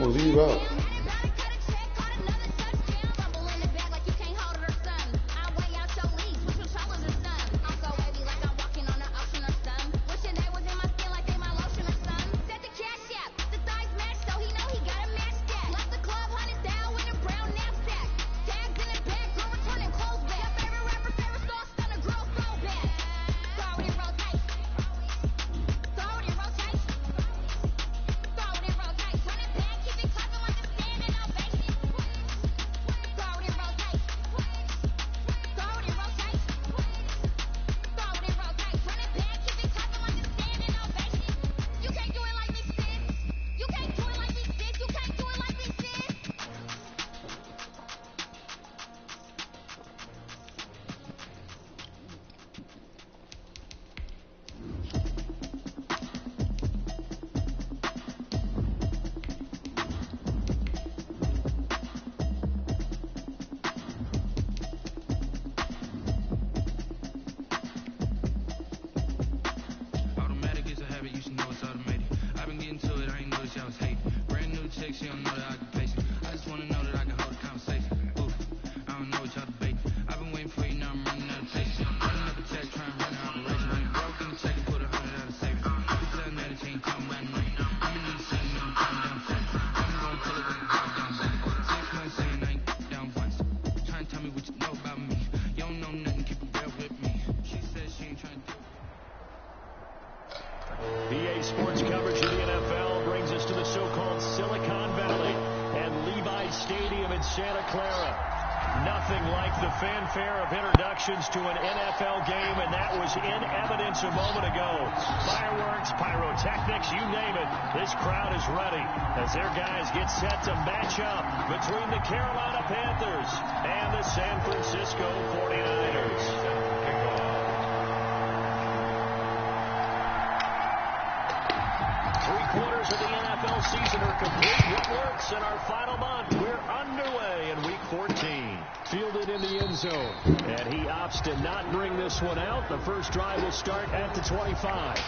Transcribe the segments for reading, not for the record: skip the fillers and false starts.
gonna leave out. PA Sports coverage of the NFL brings us to the so-called Silicon Valley and Levi's Stadium in Santa Clara. Nothing like the fanfare of introductions to an NFL game, and that was in evidence a moment ago. Fireworks, pyrotechnics, you name it. This crowd is ready as their guys get set to match up between the Carolina Panthers and the San Francisco 49ers. Three-quarters of the NFL season are complete. What works in our final month? We're underway in Week 14. Fielded in the end zone. And he opts to not bring this one out. The first drive will start at the 25.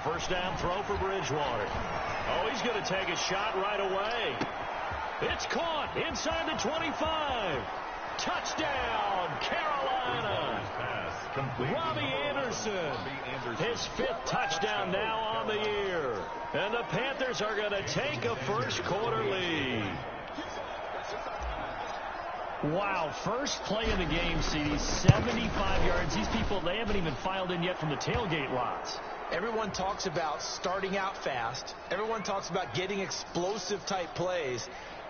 First down throw for Bridgewater. Oh, he's going to take a shot right away. It's caught inside the 25. Touchdown, Carolina. Robbie Anderson. His fifth touchdown now on the year. And the Panthers are going to take a first-quarter lead. Wow, first play of the game, CD, 75 yards. These people, they haven't even filed in yet from the tailgate lots. Everyone talks about starting out fast. Everyone talks about getting explosive-type plays.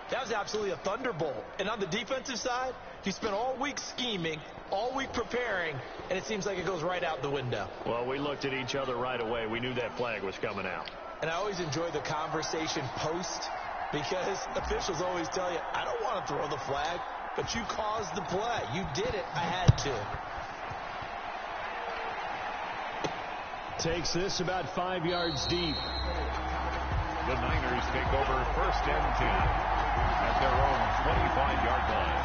That was absolutely a thunderbolt. And on the defensive side, you spent all week scheming, all week preparing, and it seems like it goes right out the window. Well, we looked at each other right away. We knew that flag was coming out. And I always enjoy the conversation post because officials always tell you, I don't want to throw the flag, but you caused the play. You did it. I had to. Takes this about 5 yards deep. The Niners take over first and 10 at their own 25-yard line.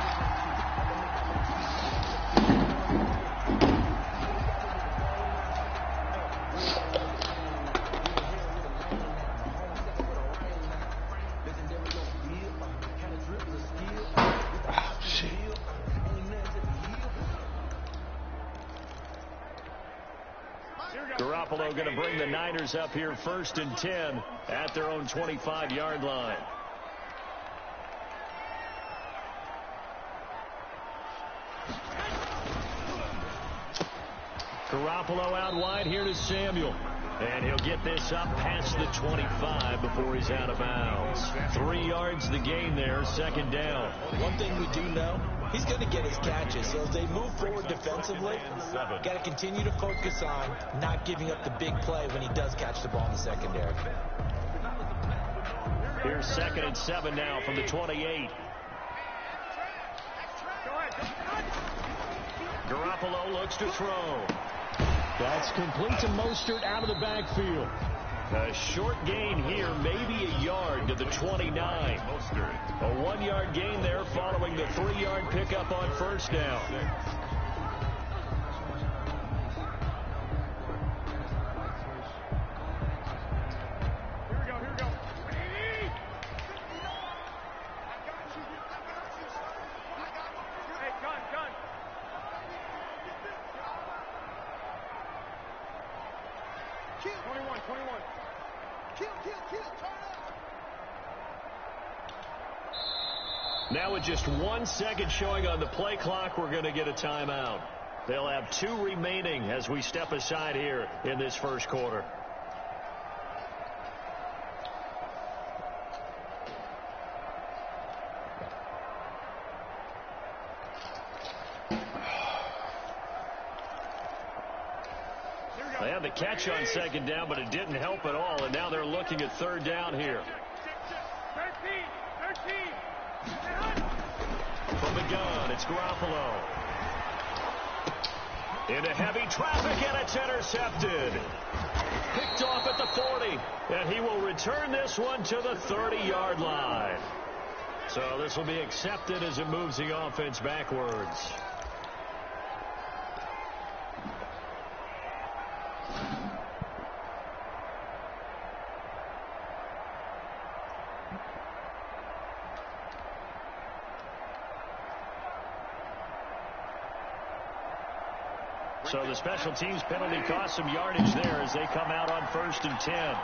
Garoppolo going to bring the Niners up here first and 10 at their own 25-yard line. Garoppolo out wide here to Samuel. And he'll get this up past the 25 before he's out of bounds. 3 yards the gain there, second down. One thing we do know, He's going to get his catches. So as they move forward defensively, got to continue to focus on not giving up the big play when he does catch the ball in the secondary. Here's 2nd and 7 now from the 28. Garoppolo looks to throw. That's complete to Mostert out of the backfield. A short gain here, maybe a yard to the 29. Mostert. A 1-yard gain there following the 3-yard pickup on first down. Now with just 1 second showing on the play clock, we're going to get a timeout. They'll have 2 remaining as we step aside here in this first quarter. They had the catch on 2nd down, but it didn't help at all, and now they're looking at 3rd down here. 13. From the gun, it's Garoppolo. Into heavy traffic, and it's intercepted. Picked off at the 40, and he will return this one to the 30-yard line. So this will be accepted as it moves the offense backwards. So the special teams penalty cost some yardage there as they come out on 1st and 10.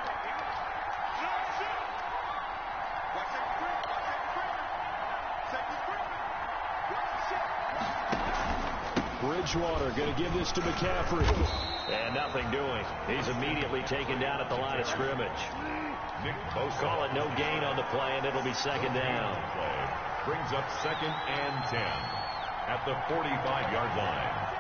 Bridgewater going to give this to McCaffrey. And nothing doing. He's immediately taken down at the line of scrimmage. Call it no gain on the play, and it'll be 2nd down. Brings up 2nd and 10 at the 45-yard line.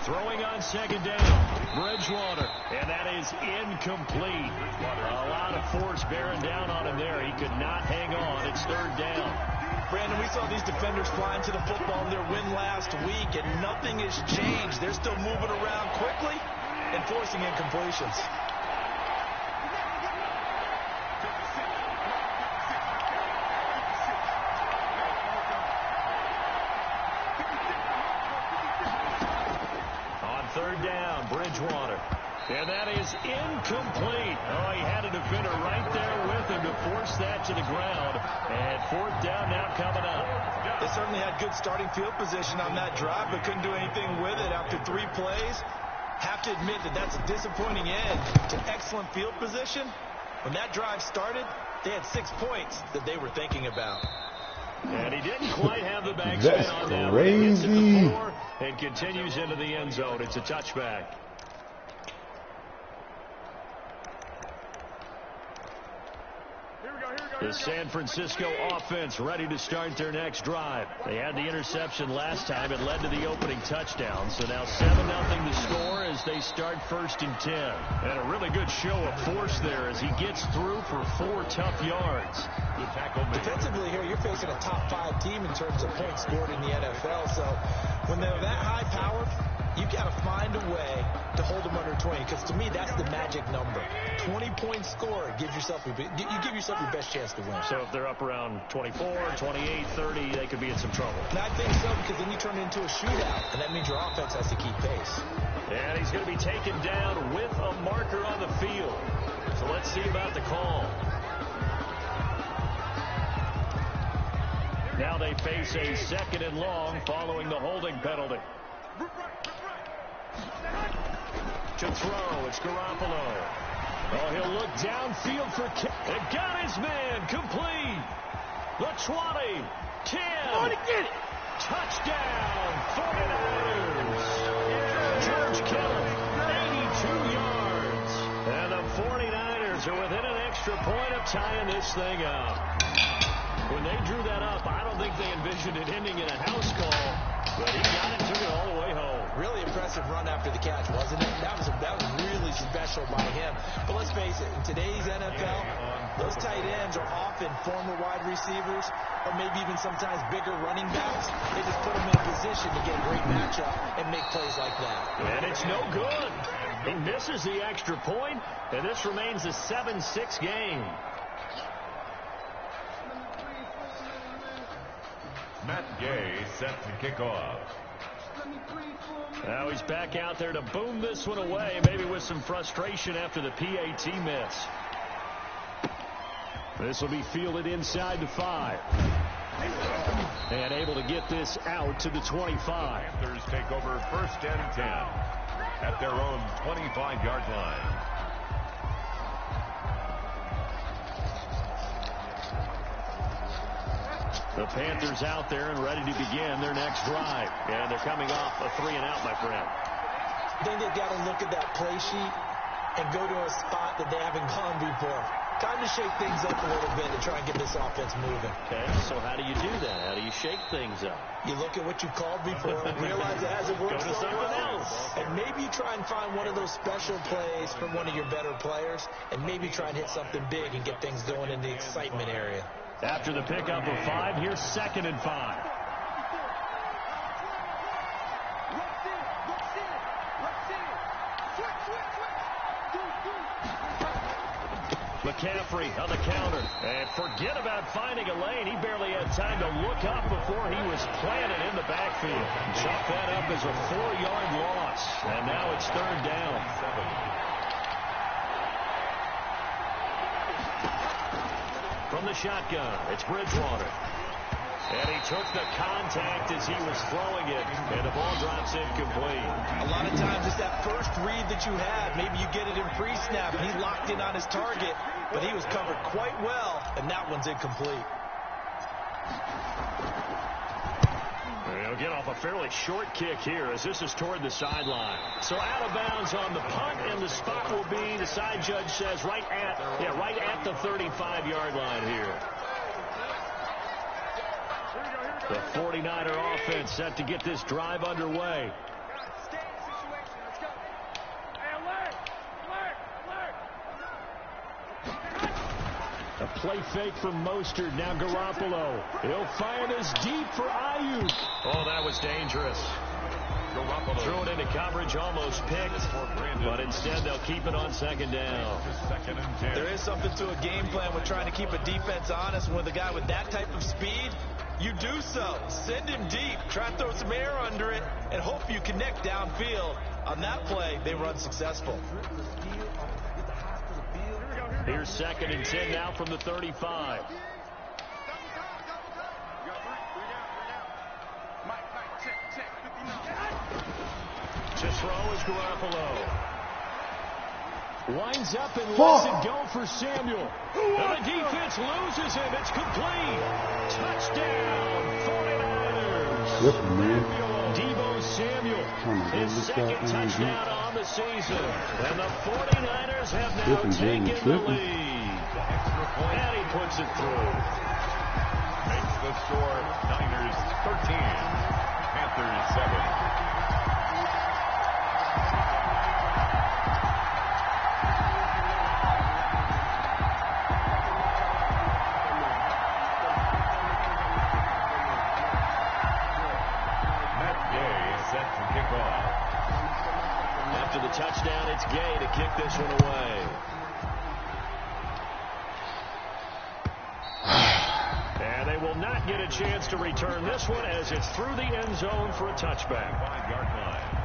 Throwing on 2nd down, Bridgewater, and that is incomplete. A lot of force bearing down on him there. He could not hang on. It's 3rd down. Brandon, we saw these defenders flying to the football in their win last week, and nothing has changed. They're still moving around quickly and forcing incompletions. Bridgewater. And that is incomplete. Oh, he had a defender right there with him to force that to the ground. And 4th down now coming up. They certainly had good starting field position on that drive, but couldn't do anything with it after 3 plays. Have to admit that that's a disappointing end to excellent field position. When that drive started, they had 6 points that they were thinking about. And he didn't quite have the backspin on that one. He hits it the floor and continues into the end zone. It's a touchback. The San Francisco offense ready to start their next drive. They had the interception last time. It led to the opening touchdown. So now 7-0 the score as they start 1st and 10. And a really good show of force there as he gets through for 4 tough yards. Good tackle. Defensively here, you're facing a top 5 team in terms of points scored in the NFL. So when they're that high powered, you got to find a way to hold them under 20, because to me that's the magic number. 20-point score gives yourself you give yourself your best chance to win. So if they're up around 24, 28, 30, they could be in some trouble. And I think so, because then you turn it into a shootout, and that means your offense has to keep pace. And he's going to be taken down with a marker on the field. So let's see about the call. Now they face a 2nd and long following the holding penalty. To throw, it's Garoppolo. Oh, he'll look downfield for and got his man complete. The 20, 10. Touchdown, 49ers. George Kittle, 82 yards. And the 49ers are within extra point of tying this thing up. When they drew that up, I don't think they envisioned it ending in a house call, but he got it, took it all the way home. Really impressive run after the catch, wasn't it? That was really special by him. But let's face it, in today's NFL, those tight ends are often former wide receivers or maybe even sometimes bigger running backs. They just put them in a position to get a great matchup and make plays like that. And it's no good. He misses the extra point, and this remains a 7-6 game. Matt Gay set to kick off. Now he's back out there to boom this one away, maybe with some frustration after the PAT miss. This will be fielded inside the 5. And able to get this out to the 25. Panthers take over 1st and 10 at their own 25-yard line. The Panthers out there and ready to begin their next drive. And they're coming off a 3-and-out, my friend. I think they've got to look at that play sheet and go to a spot that they haven't gone before. Time to shake things up a little bit to try and get this offense moving. Okay, so how do you do that? How do you shake things up? You look at what you called before and realize it hasn't worked Go to so something well. else. And maybe you try and find one of those special plays from one of your better players and maybe try and hit something big and get things going in the excitement area. After the pickup of 5, here's 2nd and 5. McCaffrey on the counter. And forget about finding a lane. He barely had time to look up before he was planted in the backfield. Chalk that up as a 4-yard loss. And now it's 3rd down. From the shotgun, it's Bridgewater. And he took the contact as he was throwing it, and the ball drops incomplete. A lot of times it's that first read that you had. Maybe you get it in pre-snap, and he locked in on his target, but he was covered quite well, and that one's incomplete. He'll get off a fairly short kick here as this is toward the sideline. So out of bounds on the punt, and the spot will be, the side judge says, right at the 35-yard line here. The 49er offense set to get this drive underway. A play fake from Mostert. Now Garoppolo. He'll fire this deep for Ayuk. Oh, that was dangerous. Garoppolo threw it into coverage, almost picked, but instead they'll keep it on 2nd down. 2nd and 10. There is something to a game plan with trying to keep a defense honest. With a guy with that type of speed, you do so. Send him deep. Try to throw some air under it and hope you connect downfield. On that play, they were unsuccessful. Here's 2nd and 10 now from the 35. To throw is Garoppolo. Winds up and lets it go for Samuel. And the defense loses him. It's complete. Touchdown, 49ers. Yep, man. Debo Samuel, his 2nd touchdown on the season. And the 49ers have now taken the lead. And he puts it through. Makes the score Niners 13, Panthers 7. After the touchdown, it's Gay to kick this one away. And they will not get a chance to return this one as it's through the end zone for a touchback. 5-yard line.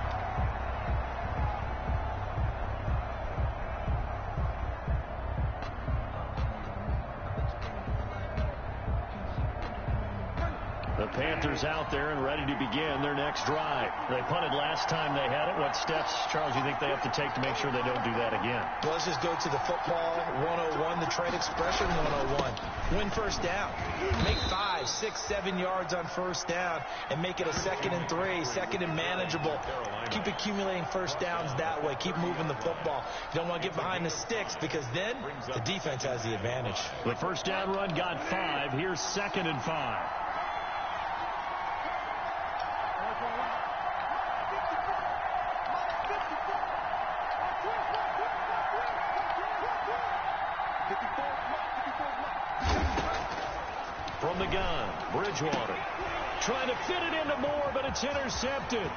The Panthers out there and ready to begin their next drive. They punted last time they had it. What steps, Charles, you think they have to take to make sure they don't do that again? Well, let's just go to the football 101, the trade expression 101. Win first down. Make 5, 6, 7 yards on first down and make it a 2nd and 3, 2nd and manageable. Keep accumulating first downs that way. Keep moving the football. You don't want to get behind the sticks because then the defense has the advantage. The first down run got 5. Here's 2nd and 5. From the gun, Bridgewater trying to fit it into Moore, but it's intercepted.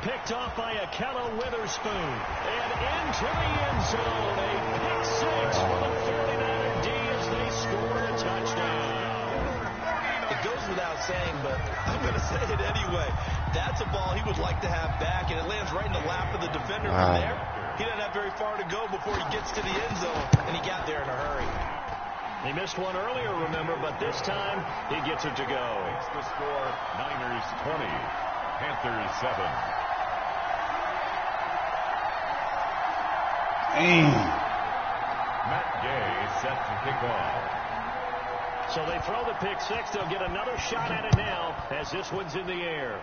Picked off by Akello Witherspoon. And into the end zone. A pick 6 for the 49er D as they score a touchdown. It goes without saying, but I'm going to say it anyway. That's a ball he would like to have back, and it lands right in the lap of the defender from there. He doesn't have very far to go before he gets to the end zone, and he got there in a hurry. He missed one earlier, remember, but this time he gets it to go. It's the score, Niners 20, Panthers 7. Matt Gay set to kick off. So they throw the pick 6. They'll get another shot at it now as this one's in the air.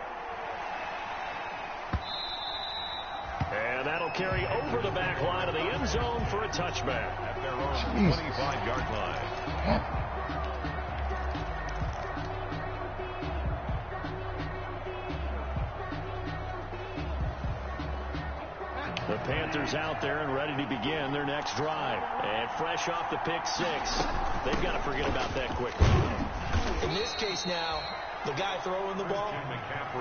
And that'll carry over the back line of the end zone for a touchback. At their own 25-yard line. The Panthers out there and ready to begin their next drive. And fresh off the pick 6, they've got to forget about that quickly. In this case now, the guy throwing the ball,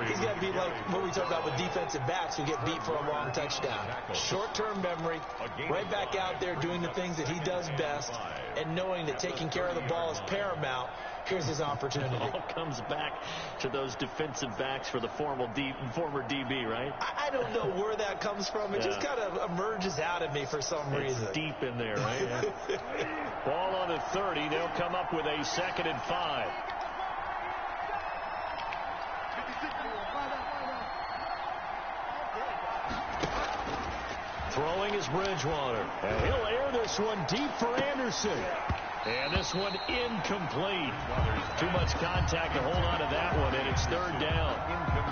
he's got to be like what we talk about with defensive backs who get beat for a long touchdown. Short-term memory, right back out there doing the things that he does best, and knowing that taking care of the ball is paramount. Here's his opportunity. It all comes back to those defensive backs for the former DB, right? I don't know where that comes from. It just kind of emerges out of me for some reason. It's deep in there, right? Ball on the 30. They'll come up with a 2nd and 5. Throwing is Bridgewater. And he'll air this one deep for Anderson. And this one incomplete. Too much contact to hold on to that one, and it's 3rd down.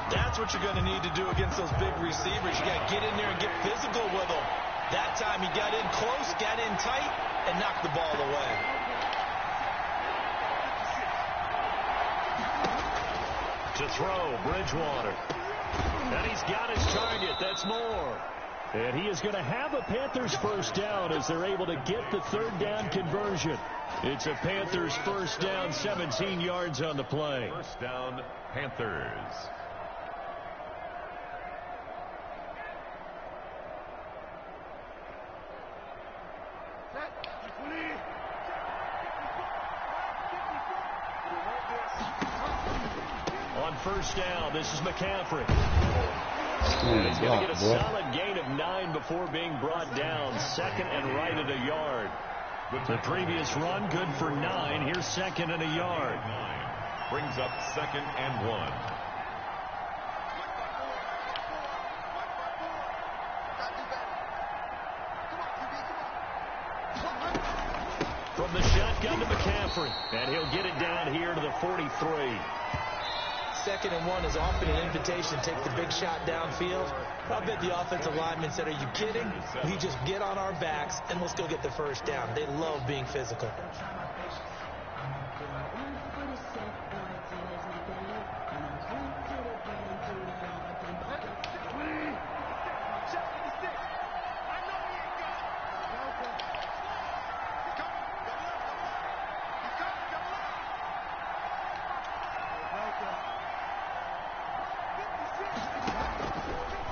That's what you're going to need to do against those big receivers. You got to get in there and get physical with them. That time he got in close, got in tight, and knocked the ball away. To throw, Bridgewater. And he's got his target. That's Moore. And he is going to have a Panthers first down as they're able to get the 3rd down conversion. It's a Panthers first down, 17 yards on the play. First down, Panthers. On first down, this is McCaffrey. He's going to get a solid gain of 9 before being brought down. 2nd and right at a yard. The previous run, good for 9. Here's 2nd and a yard. Brings up 2nd and 1. From the shotgun to McCaffrey. And he'll get it down here to the 43. 2nd and 1 is often an invitation to take the big shot downfield. I bet the offensive lineman said, are you kidding? We just get on our backs and let's go get the first down. They love being physical.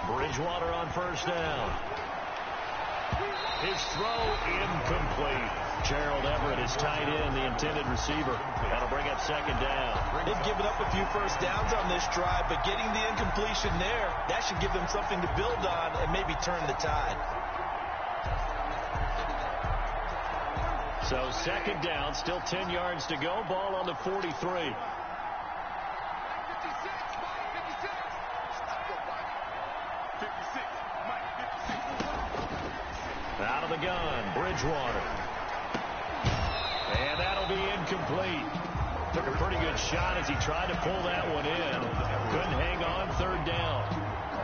Bridgewater on first down. His throw incomplete. Gerald Everett is tied in, the intended receiver. That'll bring up 2nd down. They've given up a few first downs on this drive, but getting the incompletion there, that should give them something to build on and maybe turn the tide. So 2nd down, still 10 yards to go. Ball on the 43. Out of the gun, Bridgewater. And that'll be incomplete. Took a pretty good shot as he tried to pull that one in. Couldn't hang on, third down.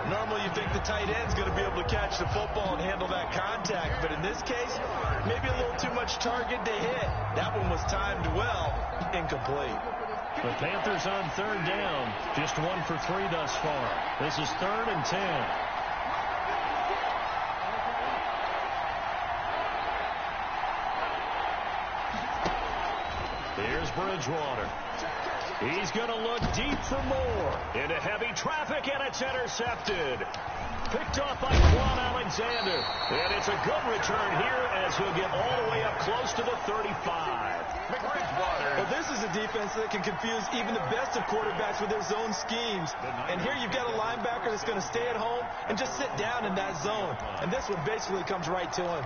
Normally you think the tight end's going to be able to catch the football and handle that contact, but in this case, maybe a little too much target to hit. That one was timed well, incomplete. The Panthers on third down, just 1 for 3 thus far. This is 3rd and 10. Here's Bridgewater. He's going to look deep for more. Into heavy traffic, and it's intercepted. Picked off by Quan Alexander. And it's a good return here as he'll get all the way up close to the 35. Well, this is a defense that can confuse even the best of quarterbacks with their zone schemes. And here you've got a linebacker that's going to stay at home and just sit down in that zone. And this one basically comes right to him.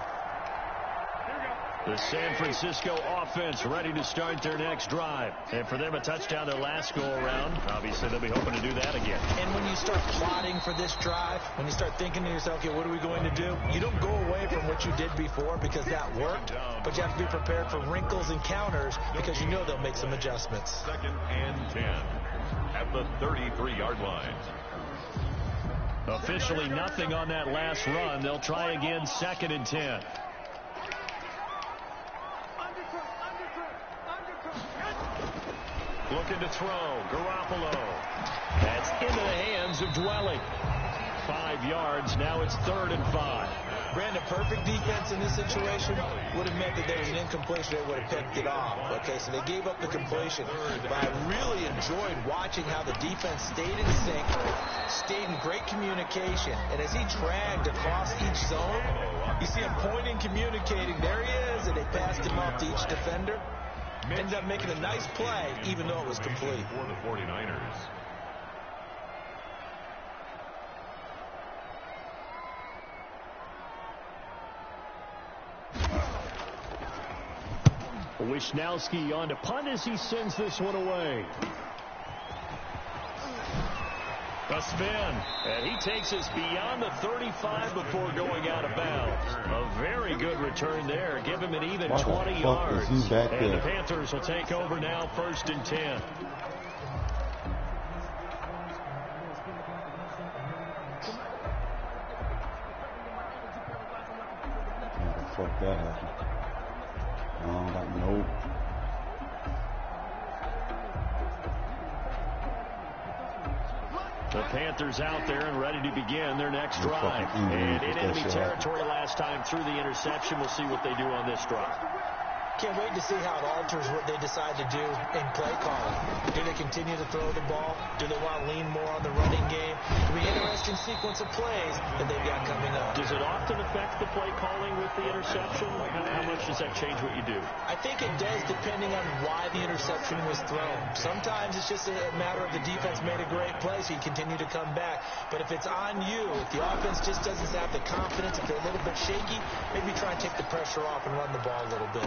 The San Francisco offense ready to start their next drive. And for them, a touchdown their last go-around. Obviously, they'll be hoping to do that again. And when you start plotting for this drive, when you start thinking to yourself, okay, what are we going to do? You don't go away from what you did before because that worked, but you have to be prepared for wrinkles and counters because you know they'll make some adjustments. 2nd and 10 at the 33-yard line. Officially nothing on that last run. They'll try again, 2nd and 10. Looking to throw, Garoppolo. That's into the hands of Dwelly. 5 yards, now it's 3rd and 5. Brandon, perfect defense in this situation would have meant that there was an incompletion. They would have picked it off. Okay, so they gave up the completion. But I really enjoyed watching how the defense stayed in sync, stayed in great communication. And as he dragged across each zone, you see him pointing, communicating. There he is, and they passed him off to each defender. Ended up making a nice play, even though it was complete. For the 49ers. Wisnowski on to punt as he sends this one away. A spin, and he takes us beyond the 35 before going out of bounds. A very good return there. Give him an even 20 yards. And the Panthers will take over now, 1st and 10. Fuck that happened. I don't got no. The Panthers out there and ready to begin their next drive. And in enemy territory last time through the interception. We'll see what they do on this drive. Can't wait to see how it alters what they decide to do in play calling. Do they continue to throw the ball? Do they want to lean more on the running game? It'll be an interesting sequence of plays that they've got coming up. Does it often affect the play calling with the interception? How much does that change what you do? I think it does depending on why the interception was thrown. Sometimes it's just a matter of the defense made a great play, so you continue to come back. But if it's on you, if the offense just doesn't have the confidence, if they're a little bit shaky, maybe try and take the pressure off and run the ball a little bit.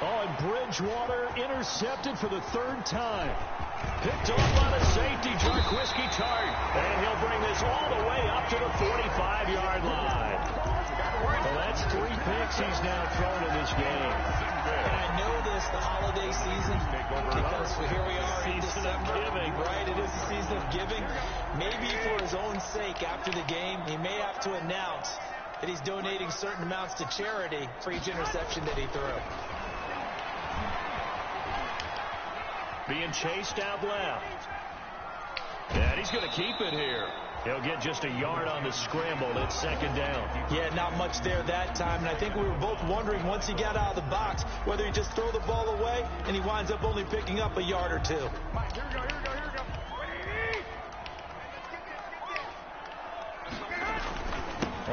Oh, and Bridgewater intercepted for the 3rd time. Picked off by the safety, Jarquiski Tart. And he'll bring this all the way up to the 45-yard line. Well, that's 3 picks he's now thrown in this game. And I know this, the holiday season, because here we are in December. Giving. Right, it is the season of giving. Maybe for his own sake after the game, he may have to announce that he's donating certain amounts to charity for each interception that he threw. Being chased out left. And he's going to keep it here. He'll get just a yard on the scramble. It's 2nd down. Yeah, not much there that time. And I think we were both wondering once he got out of the box whether he just throw the ball away and he winds up only picking up a yard or 2. Here we go.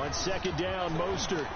On 2nd down, Mostert.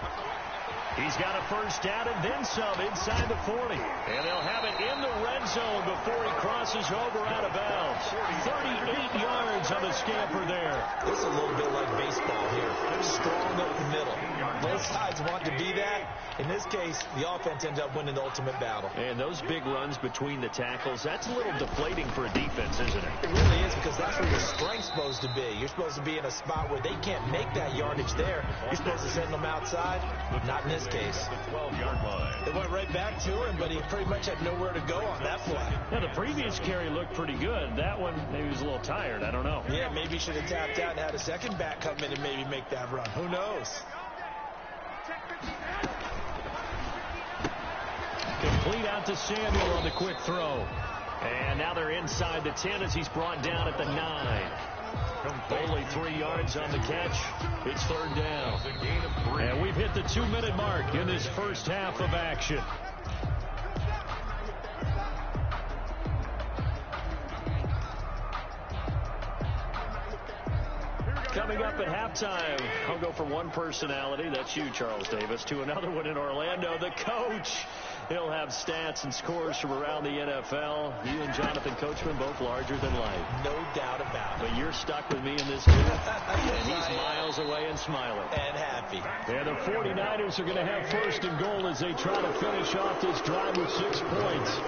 He's got a first down and then some inside the 40. And they'll have it in the red zone before he crosses over out of bounds. 38 yards on the scamper there. This is a little bit like baseball here. Strong up the middle. Both sides want to be that. In this case, the offense ends up winning the ultimate battle. And those big runs between the tackles, that's a little deflating for a defense, isn't it? It really is, because that's where your strength's supposed to be. You're supposed to be in a spot where they can't make that yardage there. You're supposed to send them outside. Not in this case. 12-yard line. They went right back to him, but he pretty much had nowhere to go on that play. Yeah, the previous carry looked pretty good. That one, maybe he was a little tired. I don't know. Yeah, maybe he should have tapped out and had a second back come in and maybe make that run. Who knows? Complete out to Samuel on the quick throw. And now they're inside the 10 as he's brought down at the 9. Only 3 yards on the catch. It's third down. And we've hit the 2-minute mark in this first half of action. Coming up at halftime, I'll go from one personality, that's you, Charles Davis, to another one in Orlando, the coach. He'll have stats and scores from around the NFL. You and Jonathan Coachman, both larger than life. No doubt about it. But you're stuck with me in this booth, and he's miles away and smiling. And happy. And the 49ers are going to have first and goal as they try to finish off this drive with 6 points.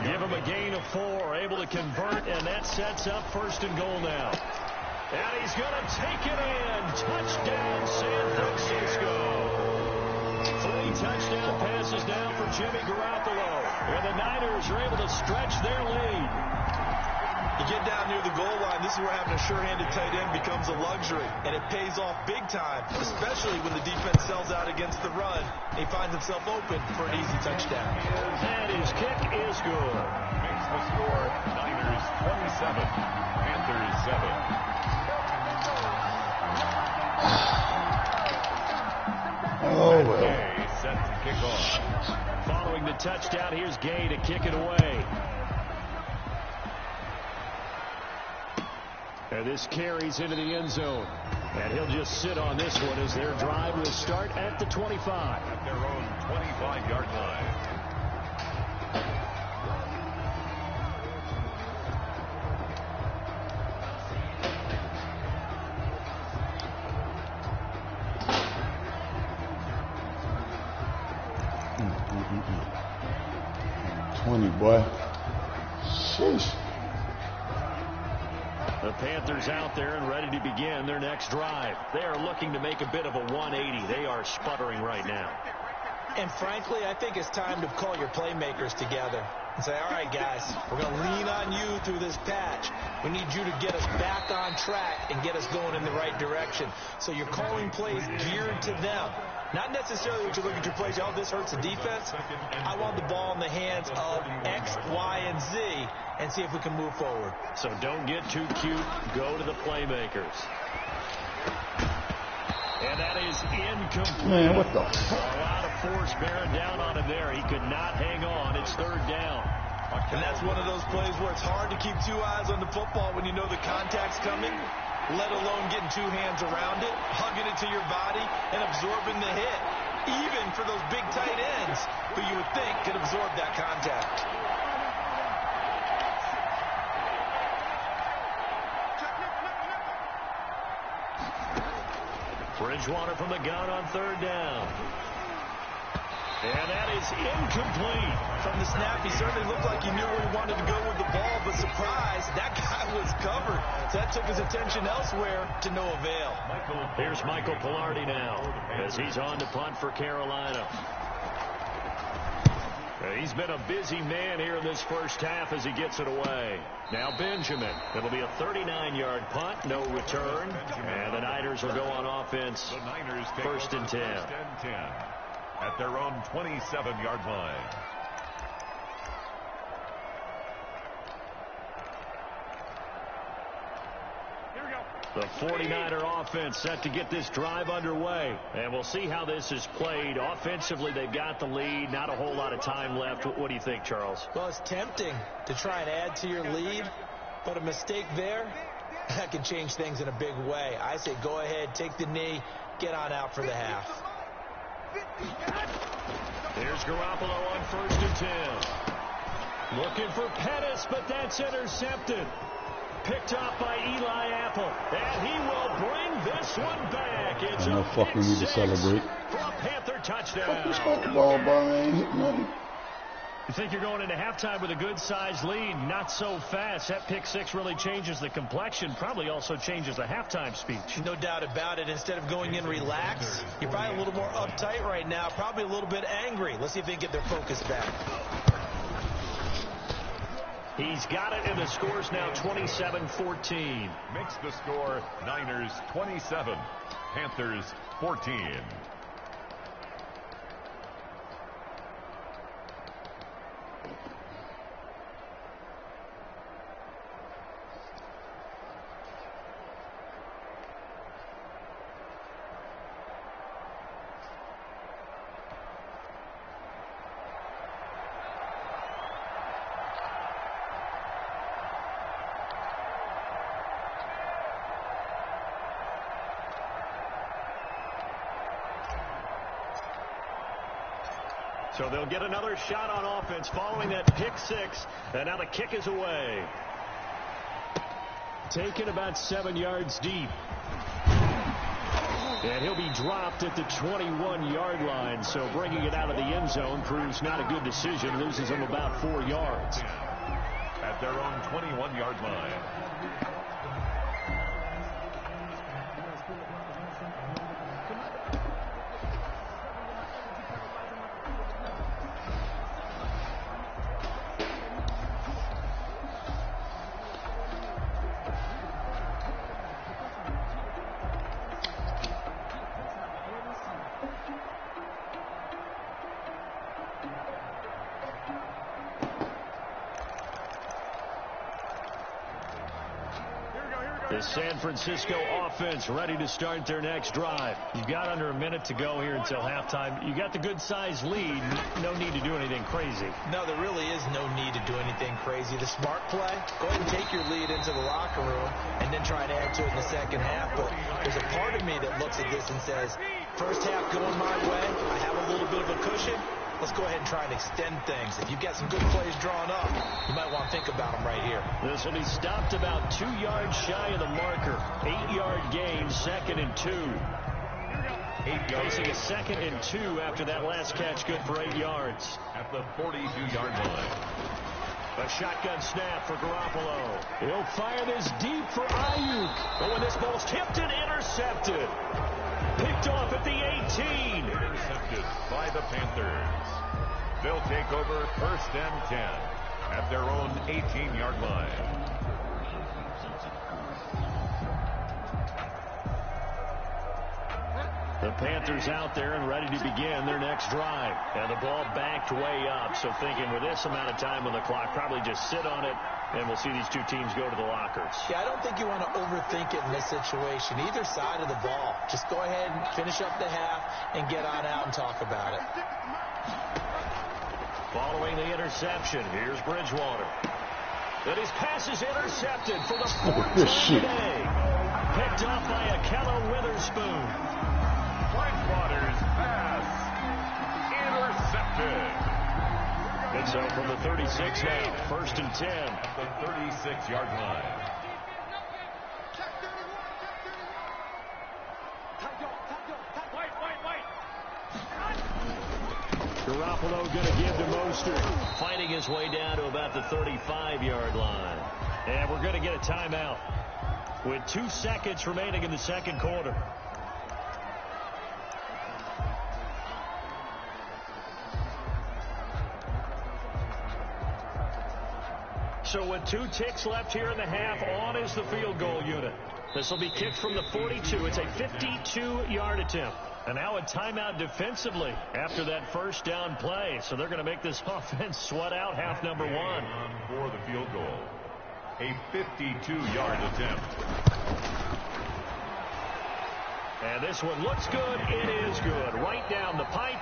Give them a gain of 4, able to convert, and that sets up first and goal now. And he's going to take it in. Touchdown, San Francisco. 3 touchdown passes now for Jimmy Garoppolo. And the Niners are able to stretch their lead. You get down near the goal line, this is where having a sure-handed tight end becomes a luxury. And it pays off big time, especially when the defense sells out against the run. He finds himself open for an easy touchdown. And his kick is good. Makes the score Niners 27, Panthers 7. Oh, well. Gay set to kick off. Following the touchdown, here's Gay to kick it away. And this carries into the end zone. And he'll just sit on this one as their drive will start at the 25. At their own 25-yard line. Boy. Sheesh. The Panthers out there and ready to begin their next drive. They are looking to make a bit of a 180. They are sputtering right now. And frankly, I think it's time to call your playmakers together and say, all right, guys, we're going to lean on you through this patch. We need you to get us back on track and get us going in the right direction. So you're calling plays geared to them. Not necessarily what you look at your plays, oh, this hurts the defense. I want the ball in the hands of X, Y, and Z and see if we can move forward. So don't get too cute. Go to the playmakers. And that is incomplete. Man, what the? A lot of force bearing down on him there. He could not hang on. It's third down. And that's one of those plays where it's hard to keep 2 eyes on the football when you know the contact's coming, let alone getting 2 hands around it, hugging it to your body, and absorbing the hit, even for those big tight ends who you would think could absorb that contact. Bridgewater from the gun on third down. And that is incomplete. From the snap, he certainly looked like he knew where he wanted to go with the ball, but surprise, that guy was covered. So that took his attention elsewhere to no avail. Here's Michael Pilardi now as he's on to punt for Carolina. He's been a busy man here in this first half as he gets it away. Now Benjamin. It'll be a 39-yard punt, no return. And the Niners will go on offense. The Niners take first and 10. At their own 27-yard line. The 49er offense set to get this drive underway. And we'll see how this is played. Offensively, they've got the lead. Not a whole lot of time left. What do you think, Charles? Well, it's tempting to try and add to your lead, but a mistake there, that can change things in a big way. I say go ahead, take the knee, get on out for the half. Here's Garoppolo on 1st and 10. Looking for Pettis, but that's intercepted. Picked off by Eli Apple. And he will bring this one back. It's no fuck we need to celebrate. For a Panther touchdown. Fuck this fucking ball, Brian. Ain't hit nothing. You think you're going into halftime with a good-sized lead? Not so fast. That pick six really changes the complexion. Probably also changes the halftime speech. No doubt about it. Instead of going in relaxed, you're probably a little more uptight right now. Probably a little bit angry. Let's see if they can get their focus back. He's got it, and the score's now 27-14. Makes the score Niners 27, Panthers 14. So they'll get another shot on offense following that pick six. And now the kick is away. Taken about 7 yards deep. And he'll be dropped at the 21-yard line. So bringing it out of the end zone proves not a good decision. Loses him about 4 yards. At their own 21-yard line. The San Francisco offense ready to start their next drive. You've got under a minute to go here until halftime. You got the good-sized lead. No need to do anything crazy. No, there really is no need to do anything crazy. The smart play, go ahead and take your lead into the locker room and then try to add to it in the second half. But there's a part of me that looks at this and says, first half going my way, I have a little bit of a cushion. Let's go ahead and try and extend things. If you've got some good plays drawn up, you might want to think about them right here. This will be stopped about 2 yards shy of the marker. 8-yard gain, 2nd and 2. Facing a 2nd and 2 after that last catch, good for 8 yards. At the 42-yard line. A shotgun snap for Garoppolo. He'll fire this deep for Ayuk. Oh, and this ball's tipped and intercepted. Picked off at the 18. Intercepted by the Panthers. They'll take over 1st and 10 at their own 18-yard line. The Panthers out there and ready to begin their next drive. And the ball backed way up. So thinking with this amount of time on the clock, probably just sit on it, and we'll see these two teams go to the lockers. Yeah, I don't think you want to overthink it in this situation. Either side of the ball. Just go ahead and finish up the half and get on out and talk about it. Following the interception, here's Bridgewater. And his pass is intercepted for the 4th time today. Picked off by Akello Witherspoon. Bridgewater's pass intercepted. And so from the 36 now, 1st and 10. At the 36-yard line. Garoppolo going to give to Mostert. Fighting his way down to about the 35-yard line. And we're going to get a timeout with 2 seconds remaining in the second quarter. So with 2 ticks left here in the half, on is the field goal unit. This will be kicked from the 42. It's a 52-yard attempt. And now a timeout defensively after that first down play. So they're going to make this offense sweat out half number 1. For the field goal. A 52-yard attempt. And this one looks good. It is good. Right down the pipe.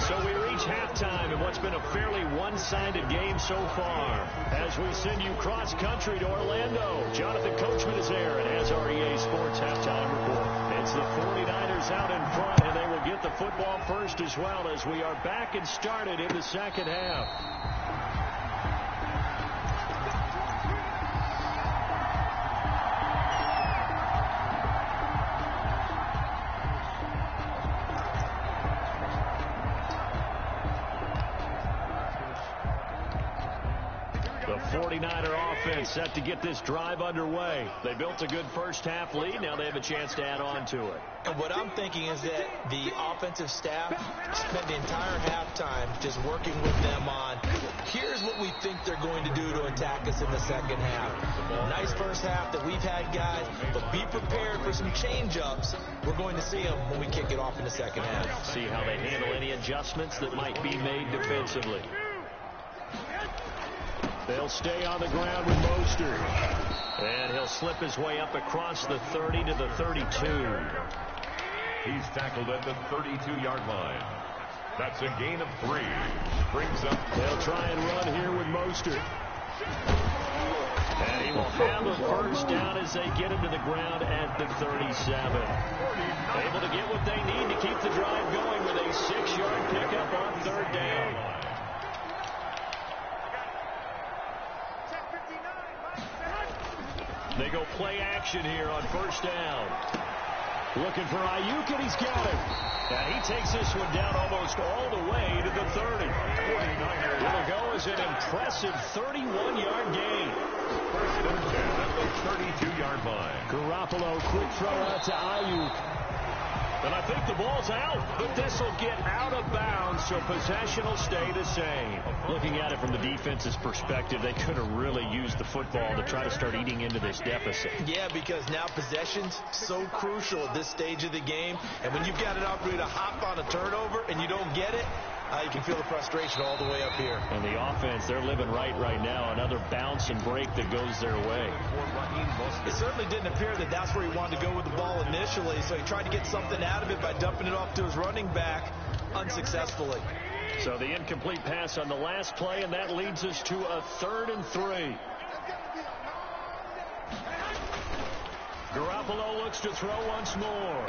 So we reach halftime in what's been a fairly one-sided game so far. As we send you cross-country to Orlando, Jonathan Coachman is there and has our EA Sports halftime report. It's the 49ers out in front, and they will will get the football first as well as we are back and started in the second half. The 49er offense set to get this drive underway. They built a good first half lead. Now they have a chance to add on to it. And what I'm thinking is that the offensive staff spent the entire halftime just working with them on, here's what we think they're going to do to attack us in the second half. Nice first half that we've had, guys, but be prepared for some change-ups. We're going to see them when we kick it off in the second half. See how they handle any adjustments that might be made defensively. They'll stay on the ground with Mostert. And he'll slip his way up across the 30 to the 32. He's tackled at the 32-yard line. That's a gain of 3. Brings up. They'll try and run here with Mostert. And he will have a first down as they get him to the ground at the 37. Able to get what they need to keep the drive going with a 6-yard pickup on third down. They go play action here on first down. Looking for Ayuk, and he's got it. And he takes this one down almost all the way to the 30. It'll go as an impressive 31-yard gain. First and 10 at the 32-yard line. Garoppolo, quick throw out to Ayuk. And I think the ball's out, but this will get out of bounds, so possession will stay the same. Looking at it from the defense's perspective, they could have really used the football to try to start eating into this deficit. Yeah, because now possession's so crucial at this stage of the game. And when you've got an opportunity to hop on a turnover and you don't get it, you can feel the frustration all the way up here. And the offense, they're living right now. Another bounce and break that goes their way. It certainly didn't appear that that's where he wanted to go with the ball initially, so he tried to get something out of it by dumping it off to his running back unsuccessfully. So the incomplete pass on the last play, and that leads us to a 3rd and 3. Garoppolo looks to throw once more.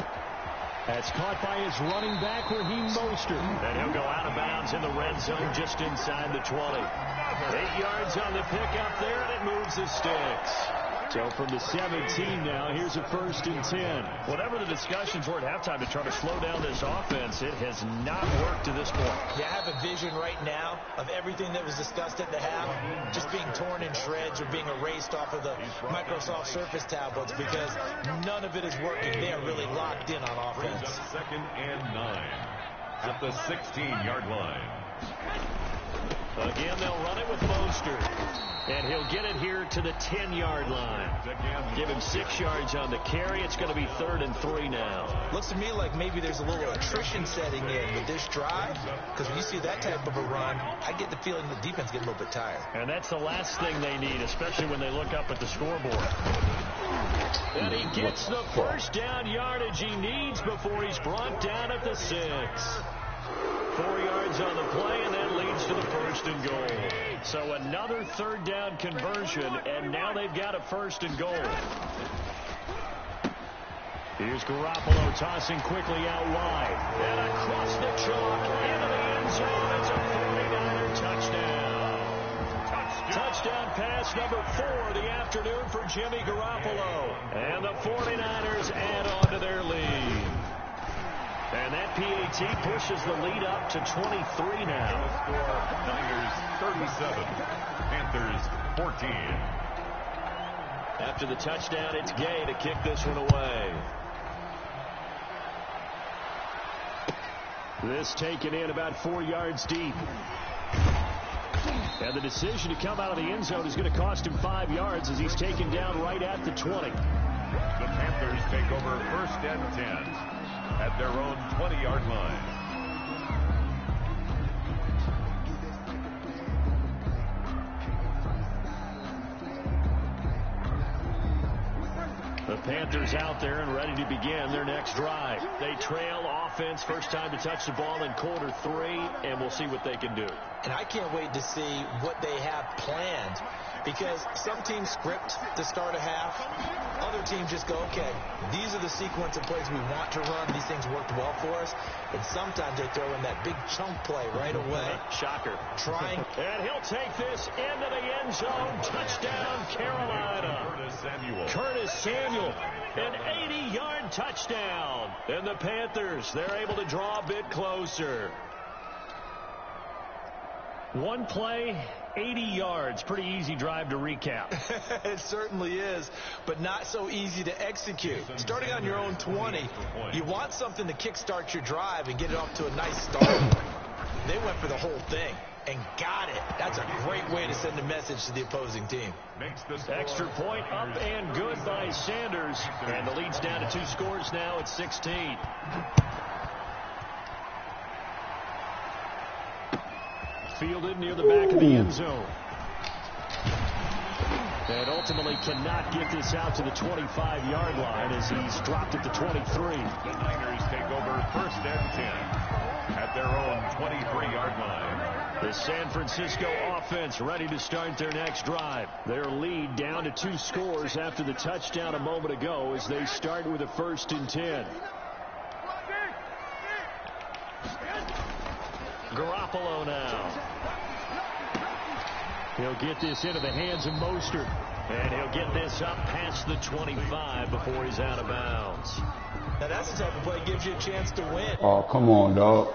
That's caught by his running back, Raheem Mostert. And he'll go out of bounds in the red zone just inside the 20. 8 yards on the pickup there, and it moves the sticks. So from the 17 now, here's a 1st and 10. Whatever the discussions were at halftime to try to slow down this offense, it has not worked to this point. Yeah, I have a vision right now of everything that was discussed at the half just being torn in shreds or being erased off of the Microsoft Surface tablets because none of it is working. They are really locked in on offense. 2nd and 9 at the 16-yard line. Again, they'll run it with Mostert. And he'll get it here to the 10-yard line. Give him 6 yards on the carry. It's going to be 3rd and 3 now. Looks to me like maybe there's a little attrition setting in with this drive. Because when you see that type of a run, I get the feeling the defense gets a little bit tired. And that's the last thing they need, especially when they look up at the scoreboard. And he gets the first down yardage he needs before he's brought down at the 6. 4 yards on the play, and that leads to the 1st and goal. So another 3rd down conversion, and now they've got a 1st and goal. Here's Garoppolo tossing quickly out wide. And across the chalk into the end zone. It's a 49er touchdown. Touchdown pass number 4 of the afternoon for Jimmy Garoppolo. And the 49ers add on to their lead. And that PAT pushes the lead up to 23 now. Niners 37, Panthers 14. After the touchdown, it's Gay to kick this one away. This taken in about 4 yards deep. And the decision to come out of the end zone is going to cost him 5 yards as he's taken down right at the 20. The Panthers take over 1st and 10 at their own 20-yard line. The Panthers Panthers out there and ready to begin their next drive. They trail offense, first time to touch the ball in quarter 3, and we'll see what they can do. And I can't wait to see what they have planned, because some teams script to start a half. Other teams just go, okay, these are the sequence of plays we want to run. These things worked well for us. And sometimes they throw in that big chunk play right away. Shocker. Trying. And he'll take this into the end zone. Touchdown, Carolina. Curtis Samuel. An 80-yard touchdown. And the Panthers, they're able to draw a bit closer. One play, 80 yards. Pretty easy drive to recap. It certainly is, but not so easy to execute. Starting on your own 20, you want something to kickstart your drive and get it off to a nice start. They went for the whole thing and got it. That's a great way to send a message to the opposing team. Extra point up and good by Sanders. And the lead's down to 2 scores now at 16. Fielded near the back of the end zone. And ultimately cannot get this out to the 25-yard line as he's dropped at the 23. The Niners take over first and 10 at their own 23-yard line. The San Francisco offense ready to start their next drive. Their lead down to 2 scores after the touchdown a moment ago as they start with a 1st and 10. Garoppolo now. He'll get this into the hands of Mostert. And he'll get this up past the 25 before he's out of bounds. Now that's the type of play that gives you a chance to win. Oh, come on, dog.